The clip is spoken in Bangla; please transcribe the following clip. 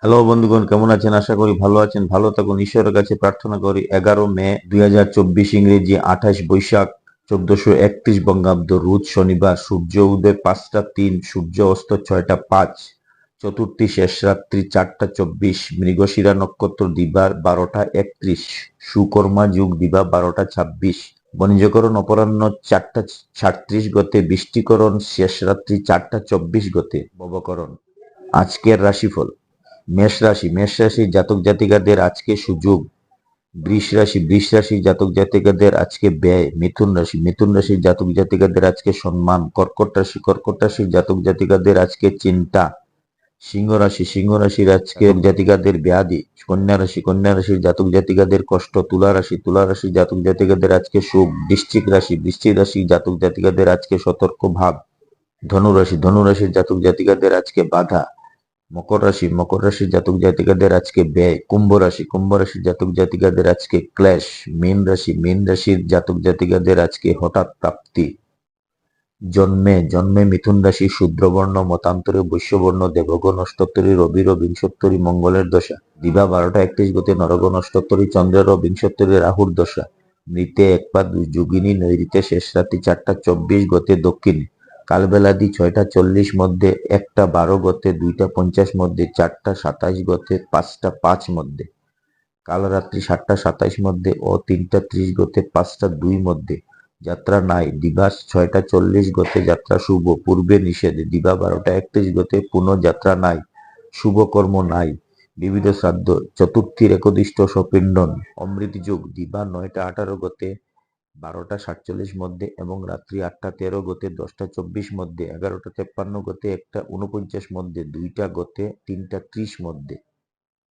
হ্যালো বন্ধুগণ, কেমন আছেন? আশা করি ভালো আছেন। ভালো থাকুন, ঈশ্বরের কাছে প্রার্থনা করি। 11 মে 2024 ইংরেজি, 28 বৈশাখ 1431 বঙ্গাব্দ, রোজ শনিবার। সূর্য উদয় 5টা 3, সূর্য অস্ত 6টা 5, চতুর্থী শেষ রাত্রি 4টা 24, মৃগশিরা নক্ষত্র দিবা 12টা 31, সুকর্মা যুগ দিবা 12টা 26, বণিজকরণ অপরাহ্ন 4টা 37 গতে, বৃষ্টিকরণ শেষ রাত্রি 4টা 24 গতে, ববকরণ। আজকের রাশিফল: মেষ রাশির জাতক জাতিকাদের আজকে সুযোগ। বৃষ রাশির জাতক জাতিকাদের আজকে ব্যয়। মিথুন রাশির জাতক জাতিকাদের আজকে সম্মান। কর্কট রাশির জাতক জাতিকাদের আজকে চিন্তা। সিংহ রাশির আজকে জাতিকাদের ব্যাধি। কন্যা রাশির জাতক জাতিকাদের কষ্ট। তুলা রাশির জাতক জাতিকাদের আজকে সুখ। বৃশ্চিক রাশির জাতক জাতিকাদের আজকে সতর্ক ভাব। ধনুরাশির জাতক জাতিকাদের আজকে বাধা। মকর রাশির জাতক জাতিকাদের আজকে ব্যয়। কুম্ভ রাশির জাতক জাতিকাদের আজকে ক্লেশ। মীন রাশির জাতক জাতিকাদের আজকে হঠাৎ প্রাপ্তি। জন্মে মিথুন রাশি শূদ্রবর্ণ, মতান্তরে বৈশ্যবর্ণ, দেবগণ অষ্টোত্তরী, রবির বিংশোত্তরী, মঙ্গলের দশা। দিবা 12টা 31 গতে, নরগণ অষ্টোত্তরী, চন্দ্রের বিংশোত্তরী, রাহুর দশা। মৃতে 1 পা যোগিনী, নৈরিতে শেষ রাত্রি 4টা 24 গতে, দক্ষিণে। কালবেলাদি 6টা 40 মধ্যে, 1টা 12 গতে, 2টা 50 মধ্যে, 4টা 27 গতে, 5টা 5 মধ্যে। কাল রাত্রি 7টা 27 মধ্যে ও 3টা 30 গতে, 5টা 2 মধ্যে। যাত্রা নাই। দিবা 6টা 40 গতে, যাত্রা শুভ, পূর্বে নিষেধ। দিবা 12টা 31 গতে, পুনঃ যাত্রা নাই, শুভ কর্ম নাই, বিবিধ শ্রাদ্ধ। চতুর্থীর একদিষ্ট সপিণ্ডন। অমৃত যোগ দিবা 9টা 18 গতে, 12টা 47 মধ্যে এবং রাত্রি 8টা 13 গতে, 10টা 24 মধ্যে, 11টা 53 গতে, 1টা 49 মধ্যে, 2টা গতে, 3টা 30 মধ্যে।